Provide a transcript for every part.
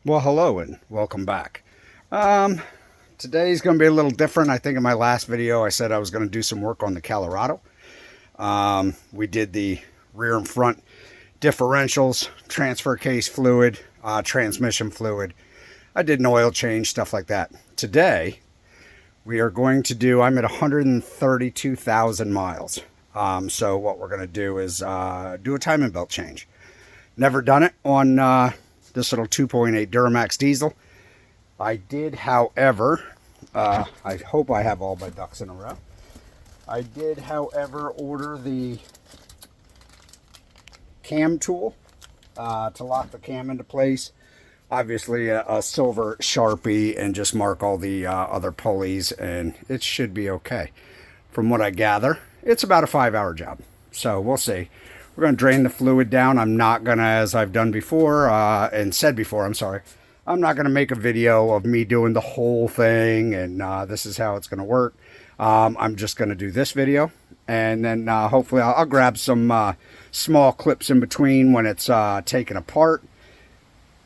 Well, hello and welcome back. Today's going to be a little different. I think in my last video I said I was going to do some work on the Colorado. We did the rear and front differentials, transfer case fluid, transmission fluid. I did an oil change, stuff like that. Today we are going to do, I'm at 132,000 miles. So what we're going to do is do a timing belt change. Never done it on this little 2.8 Duramax diesel. I did, however, I hope I have all my ducks in a row. I did, however, order the cam tool to lock the cam into place. Obviously a silver Sharpie, and just mark all the other pulleys, and it should be okay. From what I gather, it's about a 5-hour job. So we'll see. We're going to drain the fluid down. I'm not going to, as I've done before, and said before, I'm sorry, I'm not going to make a video of me doing the whole thing, and this is how it's going to work. I'm just going to do this video, and then hopefully I'll grab some small clips in between when it's taken apart.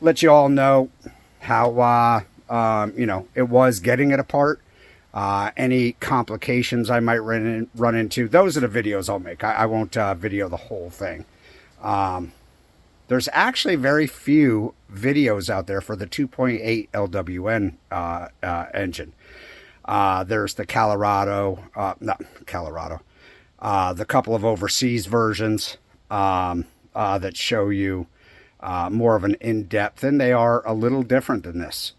Let you all know how, it was getting it apart. Any complications I might run into, those are the videos I'll make. I won't video the whole thing. There's actually very few videos out there for the 2.8 LWN engine. There's the Colorado, the couple of overseas versions that show you more of an in-depth, and they are a little different than this.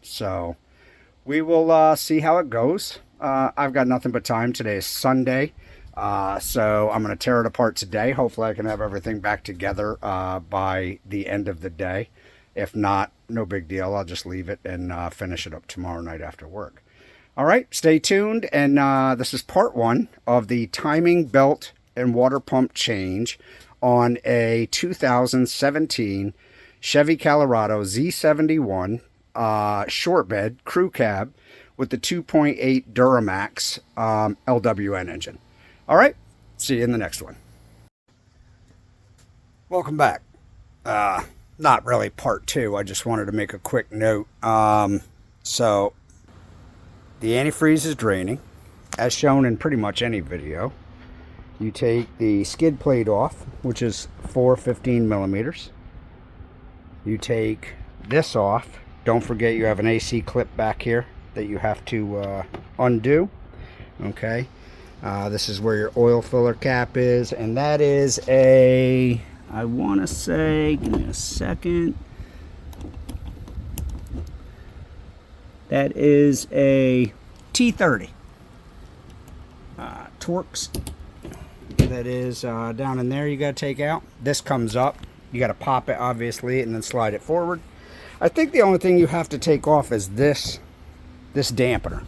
So we will see how it goes. I've got nothing but time. Today is Sunday, so I'm going to tear it apart today. Hopefully I can have everything back together by the end of the day. If not, no big deal. I'll just leave it and finish it up tomorrow night after work. All right, stay tuned. And this is part one of the timing belt and water pump change on a 2017 Chevy Colorado Z71 short bed crew cab with the 2.8 Duramax LWN engine. All right, see you in the next one. Welcome back. Not really part two. I just wanted to make a quick note. So the antifreeze is draining, as shown in pretty much any video. You take the skid plate off, which is 415 millimeters. You take this off. Don't forget you have an AC clip back here that you have to undo. Okay, this is where your oil filler cap is, and that is a, I want to say, give me a second, that is a T30 Torx. That is down in there. You got to take out. This comes up. You got to pop it, obviously, and then slide it forward. I think the only thing you have to take off is this dampener.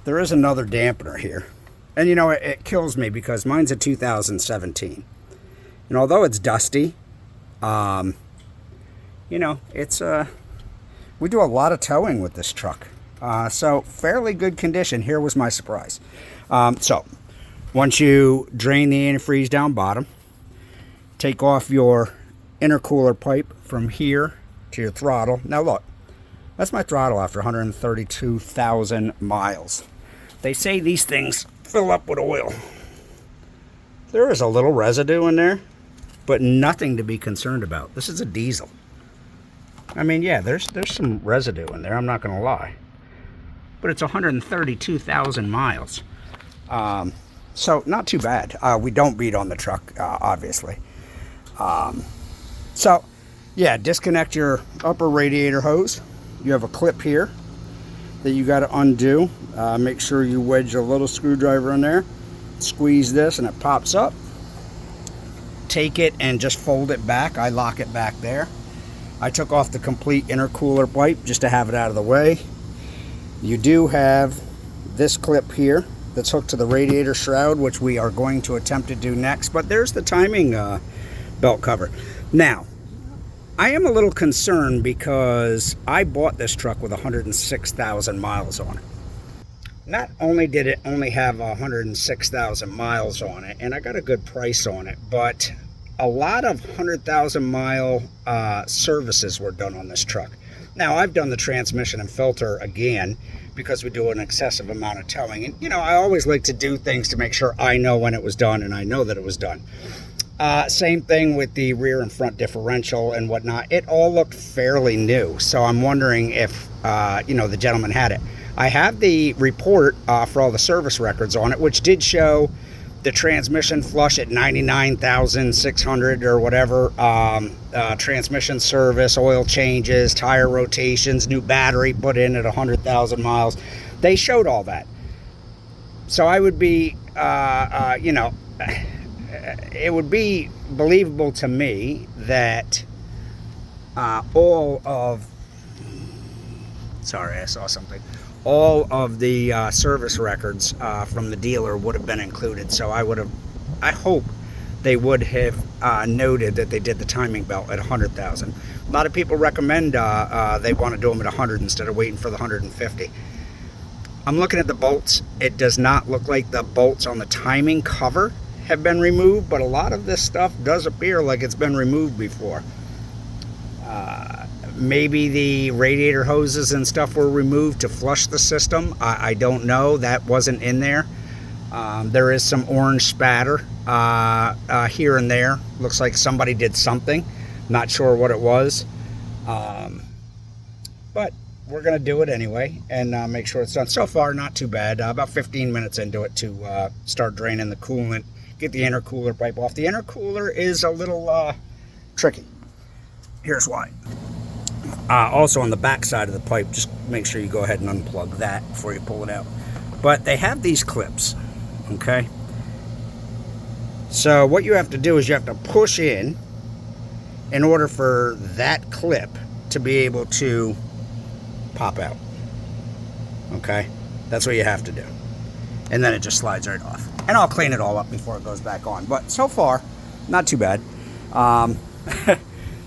There is another dampener here, and it kills me because mine's a 2017, and although it's dusty, it's we do a lot of towing with this truck, so fairly good condition. Here was my surprise. So once you drain the antifreeze down bottom, take off your intercooler pipe from here to your throttle. Now look, that's my throttle after 132,000 miles. They say these things fill up with oil. There is a little residue in there, but nothing to be concerned about. This is a diesel. I mean, yeah, there's some residue in there, I'm not gonna lie, but it's 132,000 miles. So not too bad. We don't beat on the truck, obviously. So yeah, disconnect your upper radiator hose. You have a clip here that you got to undo. Make sure you wedge a little screwdriver in there, squeeze this, and it pops up. Take it and just fold it back. I lock it back there. I took off the complete intercooler pipe just to have it out of the way. You do have this clip here that's hooked to the radiator shroud, which we are going to attempt to do next. But there's the timing belt cover. Now, I am a little concerned because I bought this truck with 106,000 miles on it. Not only did it only have 106,000 miles on it, and I got a good price on it, but a lot of 100,000 mile services were done on this truck. Now, I've done the transmission and filter again because we do an excessive amount of towing. And, you know, I always like to do things to make sure I know when it was done and I know that it was done. Same thing with the rear and front differential and whatnot. It all looked fairly new. So I'm wondering if, you know, the gentleman had it. I have the report for all the service records on it, which did show the transmission flush at 99,600 or whatever, transmission service, oil changes, tire rotations, new battery put in at 100,000 miles. They showed all that. So I would be, you know, it would be believable to me that all of the service records from the dealer would have been included. So I hope they would have noted that they did the timing belt at 100,000. A lot of people recommend they want to do them at 100 instead of waiting for the 150. I'm looking at the bolts. It does not look like the bolts on the timing cover have been removed, but a lot of this stuff does appear like it's been removed before. Maybe the radiator hoses and stuff were removed to flush the system. I don't know. That wasn't in there. There is some orange spatter here and there. Looks like somebody did something. Not sure what it was. But we're going to do it anyway and make sure it's done. So far, not too bad. About 15 minutes into it to start draining the coolant. Get the intercooler pipe off. The intercooler is a little tricky. Here's why. Also on the back side of the pipe, just make sure you go ahead and unplug that before you pull it out. But they have these clips, okay? So what you have to do is you have to push in order for that clip to be able to pop out, okay? That's what you have to do. And then it just slides right off. And I'll clean it all up before it goes back on. But so far, not too bad.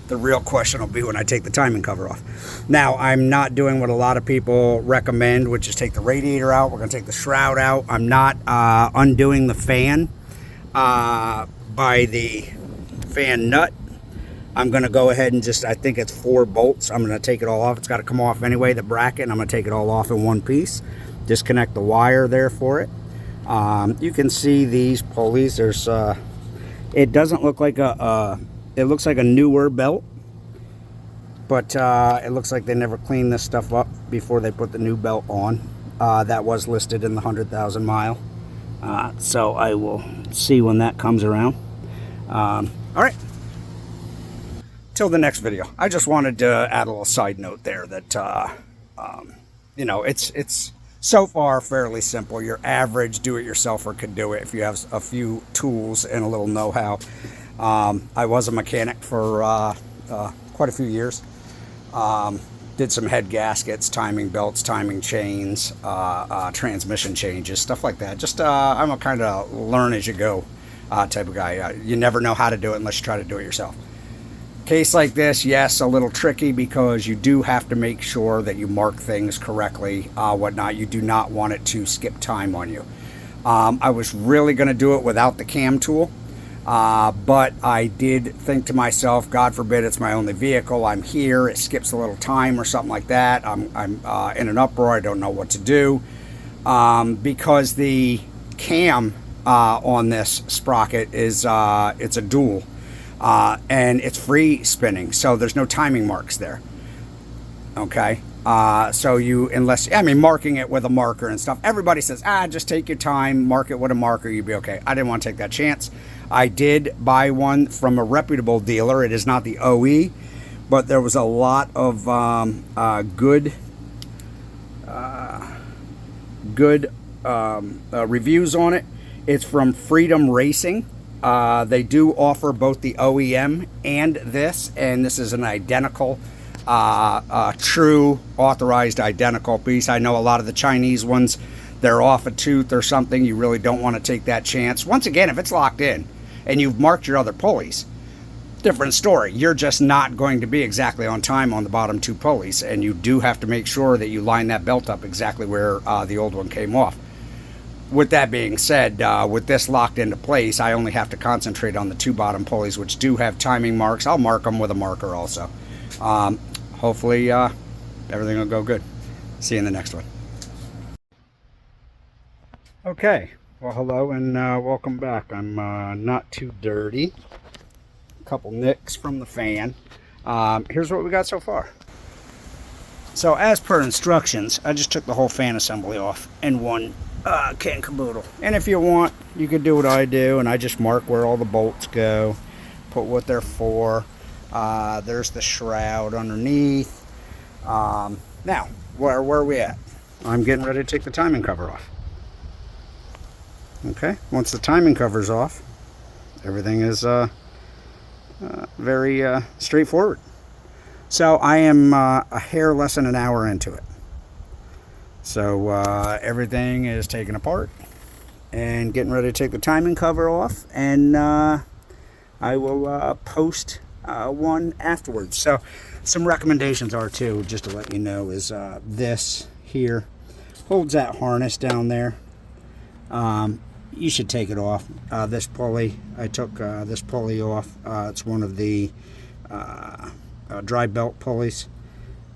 The real question will be when I take the timing cover off. Now, I'm not doing what a lot of people recommend, which is take the radiator out. We're going to take the shroud out. I'm not undoing the fan by the fan nut. I'm going to go ahead and just, I think it's 4 bolts. I'm going to take it all off. It's got to come off anyway, the bracket. And I'm going to take it all off in one piece. Disconnect the wire there for it. You can see these pulleys. There's, it doesn't look like it looks like a newer belt, but it looks like they never cleaned this stuff up before they put the new belt on. That was listed in the 100,000 mile. So I will see when that comes around. All right. Till the next video. I just wanted to add a little side note there that, you know, it's so far fairly simple. Your average do-it-yourselfer could do it if you have a few tools and a little know-how. I was a mechanic for quite a few years. Did some head gaskets, timing belts, timing chains, transmission changes, stuff like that. Just I'm a kind of learn as you go type of guy. You never know how to do it unless you try to do it yourself. Case like this, yes, a little tricky because you do have to make sure that you mark things correctly, whatnot. You do not want it to skip time on you. I was really going to do it without the cam tool, but I did think to myself, God forbid it's my only vehicle, I'm here, it skips a little time or something like that, I'm in an uproar, I don't know what to do, because the cam on this sprocket is it's a dual. And it's free spinning, so there's no timing marks there. Okay, so unless marking it with a marker and stuff, everybody says, just take your time, mark it with a marker, you'll be okay. I didn't want to take that chance. I did buy one from a reputable dealer. It is not the OE, but there was a lot of good reviews on it. It's from Freedom Racing. They do offer both the OEM and this is an identical, true authorized identical piece. I know a lot of the Chinese ones, they're off a tooth or something. You really don't want to take that chance. Once again, if it's locked in and you've marked your other pulleys, different story. You're just not going to be exactly on time on the bottom 2 pulleys, and you do have to make sure that you line that belt up exactly where the old one came off. with that being said, with this locked into place, I only have to concentrate on the 2 bottom pulleys, which do have timing marks. I'll mark them with a marker also. Hopefully everything will go good. See you in the next one. Okay, well, hello and welcome back. I'm not too dirty. A couple nicks from the fan. Here's what we got so far. So as per instructions, I just took the whole fan assembly off in one kit and caboodle. And if you want, you could do what I do, and I just mark where all the bolts go, put what they're for. There's the shroud underneath. Now, where are we at? I'm getting ready to take the timing cover off. Okay, once the timing cover's off, everything is very straightforward. So I am a hair less than an hour into it. So everything is taken apart and getting ready to take the timing cover off, and I will post one afterwards. So some recommendations are too, just to let you know, is this here holds that harness down there. You should take it off. This pulley, I took this pulley off. It's one of the dry belt pulleys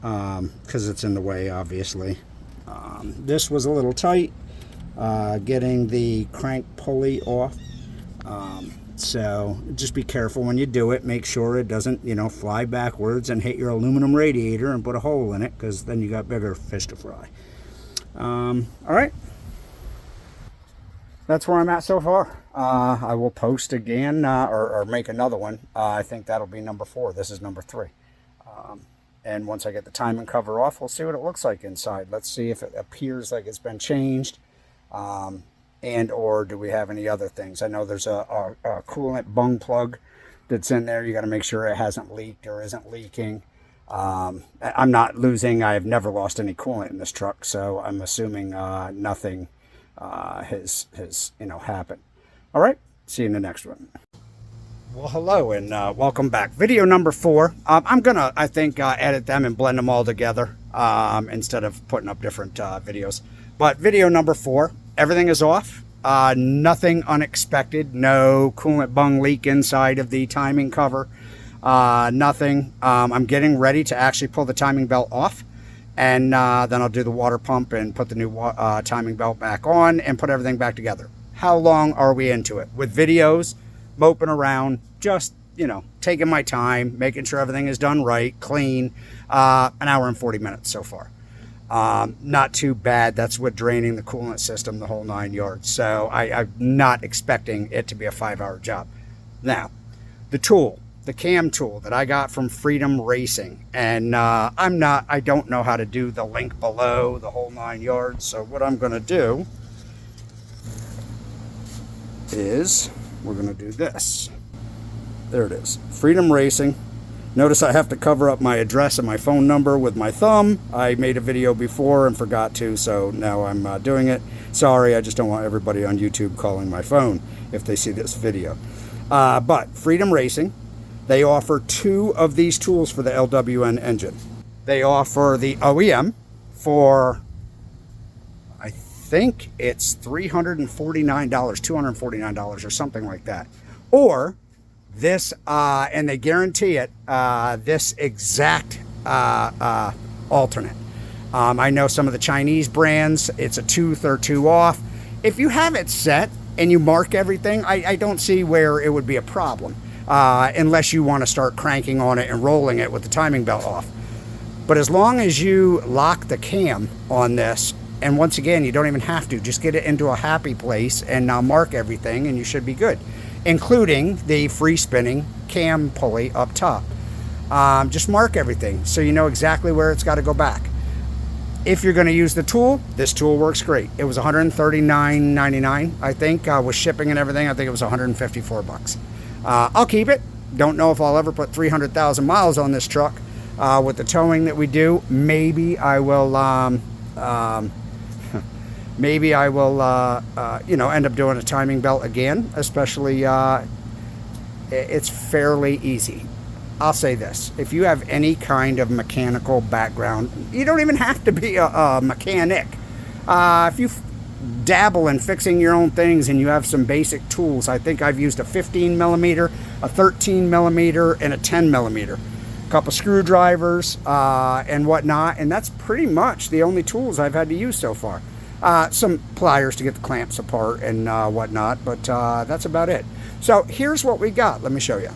because it's in the way, obviously. This was a little tight, getting the crank pulley off. So just be careful when you do it. Make sure it doesn't, fly backwards and hit your aluminum radiator and put a hole in it, because then you got bigger fish to fry. All right. That's where I'm at so far. I will post again or make another one. I think that'll be number 4. This is number 3. And once I get the timing cover off, we'll see what it looks like inside. Let's see if it appears like it's been changed, and or do we have any other things. I know there's a coolant bung plug that's in there. You got to make sure it hasn't leaked or isn't leaking. I'm not losing. I've never lost any coolant in this truck, so I'm assuming nothing has happened. All right, see you in the next one. Well, hello and welcome back. Video number 4. I'm gonna, I think, edit them and blend them all together instead of putting up different videos. But video number 4, everything is off. Nothing unexpected. No coolant bung leak inside of the timing cover. Nothing. I'm getting ready to actually pull the timing belt off, and then I'll do the water pump and put the new timing belt back on and put everything back together. How long are we into it? With videos, moping around, just, taking my time, making sure everything is done right, clean. An hour and 40 minutes so far. Not too bad. That's with draining the coolant system, the whole 9 yards. So I'm not expecting it to be a 5-hour job. Now, the tool, the cam tool that I got from Freedom Racing, and I don't know how to do the link below, the whole 9 yards. So what I'm going to do is we're going to do this. There it is, Freedom Racing. Notice I have to cover up my address and my phone number with my thumb. I made a video before and forgot to, so now I'm doing it. Sorry, I just don't want everybody on YouTube calling my phone if they see this video. But Freedom Racing, they offer 2 of these tools for the LWN engine. They offer the OEM for, I think it's $349, $249 or something like that. Or this, and they guarantee it, this exact alternate. I know some of the Chinese brands, it's a tooth or 2 off. If you have it set and you mark everything, I don't see where it would be a problem, unless you want to start cranking on it and rolling it with the timing belt off. But as long as you lock the cam on this, and once again, you don't even have to, just get it into a happy place and mark everything, and you should be good, including the free spinning cam pulley up top. Just mark everything so you know exactly where it's got to go back. If you're going to use the tool, this tool works great. It was $139.99, I think, with shipping and everything. I think it was 154 bucks. I'll keep it. Don't know if I'll ever put 300,000 miles on this truck with the towing that we do. Maybe I will end up doing a timing belt again, especially it's fairly easy. I'll say this, if you have any kind of mechanical background, you don't even have to be a mechanic. If you dabble in fixing your own things and you have some basic tools, I think I've used a 15 millimeter, a 13 millimeter, and a 10 millimeter. A couple screwdrivers and whatnot, and that's pretty much the only tools I've had to use so far. Some pliers to get the clamps apart and whatnot, but that's about it. So here's what we got. Let me show you.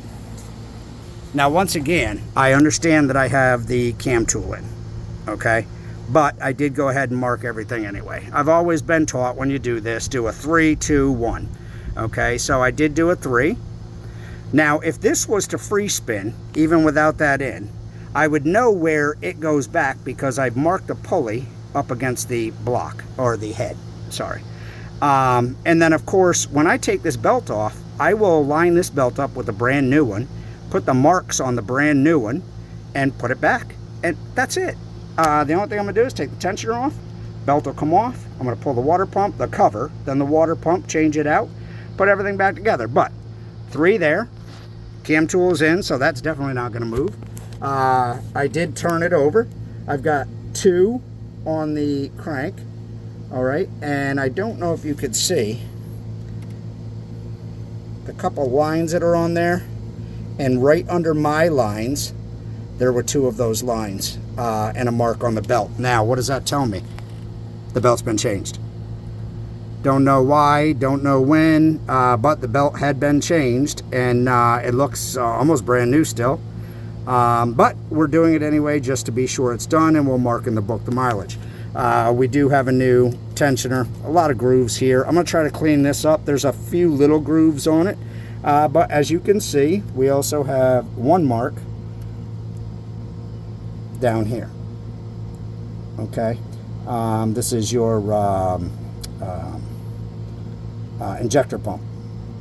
Now, once again, I understand that I have the cam tool in, okay? But I did go ahead and mark everything anyway. I've always been taught when you do this, do a 3, 2, 1. Okay, so I did do a 3. Now, if this was to free spin, even without that in, I would know where it goes back because I've marked a pulley up against the block, or the head, sorry. And then, of course, when I take this belt off, I will line this belt up with a brand new one, put the marks on the brand new one, and put it back. And that's it. The only thing I'm going to do is take the tensioner off, belt will come off, I'm going to pull the water pump, the cover, then the water pump, change it out, put everything back together. But 3 there, cam tool is in, so that's definitely not going to move. I did turn it over. I've got 2 on the crank, all right, and I don't know if you could see the couple lines that are on there, and right under my lines, there were 2 of those lines. And a mark on the belt. Now, what does that tell me? The belt's been changed. Don't know why, don't know when, but the belt had been changed, and it looks almost brand new still. But we're doing it anyway just to be sure it's done, and we'll mark in the book the mileage. We do have a new tensioner, a lot of grooves here. I'm going to try to clean this up. There's a few little grooves on it, but as you can see, we also have 1 mark down here. Okay, this is your injector pump,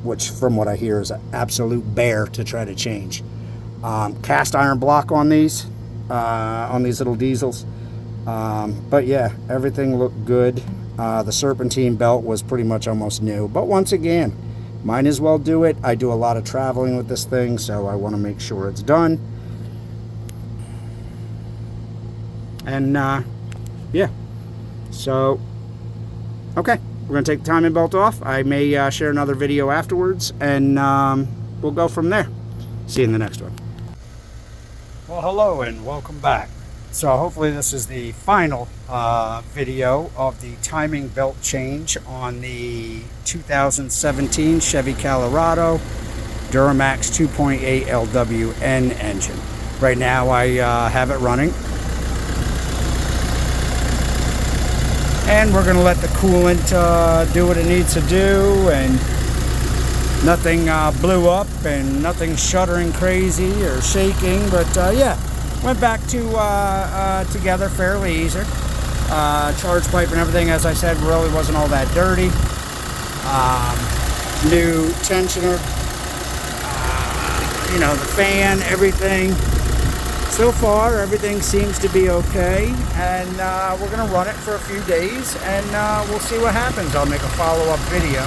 which from what I hear is an absolute bear to try to change. Cast iron block on these little diesels, but yeah, everything looked good. The serpentine belt was pretty much almost new, but once again, might as well do it. I do a lot of traveling with this thing, so I want to make sure it's done. And yeah, so okay, we're gonna take the timing belt off. I may share another video afterwards, and we'll go from there. See you in the next one. Well, hello and welcome back. So hopefully this is the final video of the timing belt change on the 2017 Chevy Colorado Duramax 2.8 LWN engine. Right now I have it running. And we're going to let the coolant do what it needs to do, and nothing blew up and nothing shuddering crazy or shaking, but yeah, went back to together fairly easy. Charge pipe and everything, as I said, really wasn't all that dirty. New tensioner, you know, the fan, everything. So far, everything seems to be okay, and we're going to run it for a few days, and we'll see what happens. I'll make a follow-up video.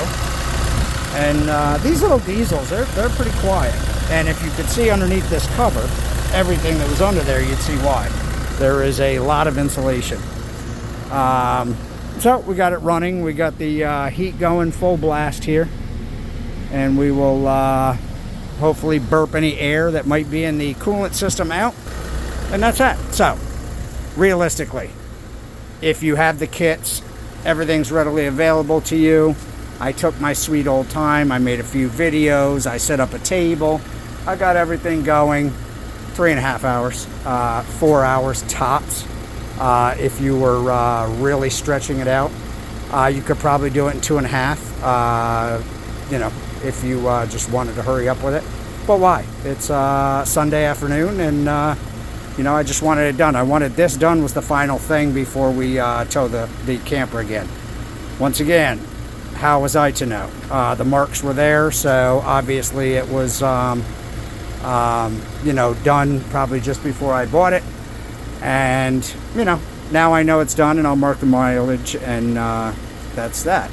And these little diesels, they're pretty quiet. And if you could see underneath this cover, everything that was under there, you'd see why. There is a lot of insulation. So we got it running. We got the heat going full blast here, and we will hopefully burp any air that might be in the coolant system out. And that's that. So, realistically, if you have the kits, everything's readily available to you. I took my sweet old time. I made a few videos. I set up a table. I got everything going. 3.5 hours, 4 hours tops. If you were really stretching it out, you could probably do it in 2.5. You know, if you just wanted to hurry up with it. But why? It's Sunday afternoon, and you know, I just wanted it done. I wanted this done was the final thing before we tow the camper again. Once again, how was I to know? The marks were there, so obviously it was, you know, done probably just before I bought it. And, you know, now I know it's done, and I'll mark the mileage, and that's that.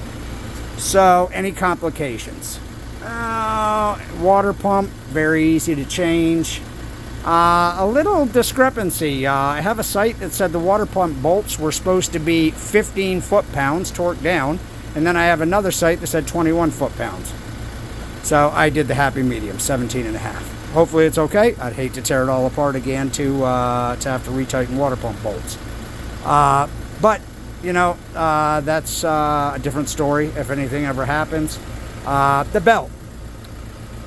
So, any complications? Water pump, very easy to change. A little discrepancy. I have a site that said the water pump bolts were supposed to be 15 foot-pounds torqued down, And then I have another site that said 21 foot-pounds. So I did the happy medium, 17.5. Hopefully it's okay. I'd hate to tear it all apart again to have to retighten water pump bolts. But, you know, that's a different story if anything ever happens. The belt.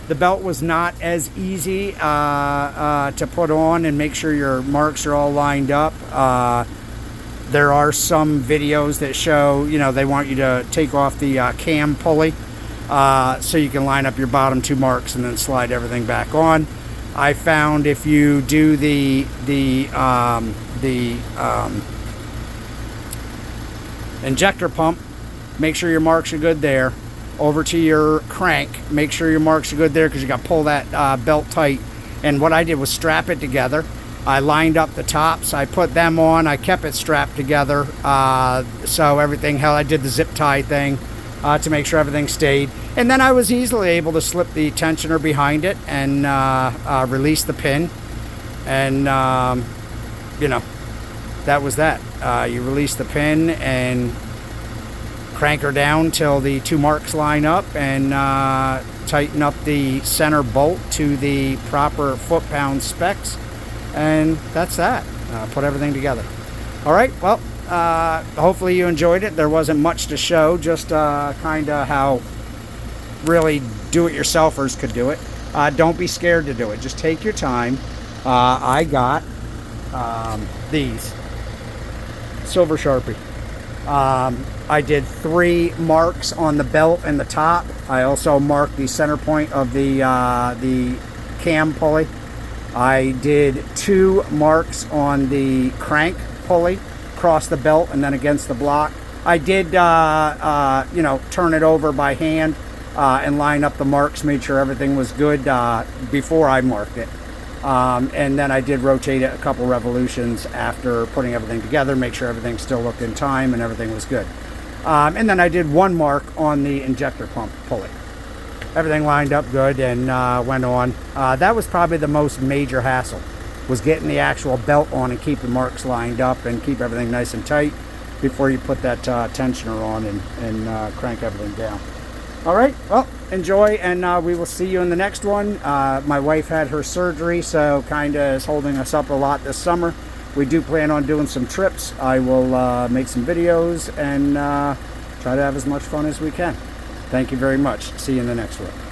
The belt was not as easy to put on and make sure your marks are all lined up. There are some videos that show, you know, they want you to take off the cam pulley so you can line up your bottom two marks and then slide everything back on. I found if you do the injector pump, make sure your marks are good there. Over to your crank, make sure your marks are good there, because you got to pull that belt tight. And what I did was strap it together. I lined up the tops, I put them on, I kept it strapped together so everything held. I did the zip tie thing to make sure everything stayed. And then I was easily able to slip the tensioner behind it and release the pin. And, you know, that was that. You release the pin and crank her down till the two marks line up, and tighten up the center bolt to the proper foot-pound specs, and that's that. Put everything together. All right, well, hopefully you enjoyed it. There wasn't much to show, just kind of how really do-it-yourselfers could do it. Don't be scared to do it. Just take your time. I got these silver Sharpie. I did 3 marks on the belt and the top. I also marked the center point of the cam pulley. I did 2 marks on the crank pulley across the belt and then against the block. I did, you know, turn it over by hand and line up the marks, made sure everything was good before I marked it. And then I did rotate it a couple revolutions after putting everything together, make sure everything still looked in time and everything was good. And then I did 1 mark on the injector pump pulley. Everything lined up good and went on. That was probably the most major hassle, was getting the actual belt on and keep the marks lined up and keep everything nice and tight before you put that tensioner on and crank everything down. All right, well, enjoy, and we will see you in the next one. My wife had her surgery, so kind of is holding us up a lot this summer. We do plan on doing some trips. I will make some videos and try to have as much fun as we can. Thank you very much. See you in the next one.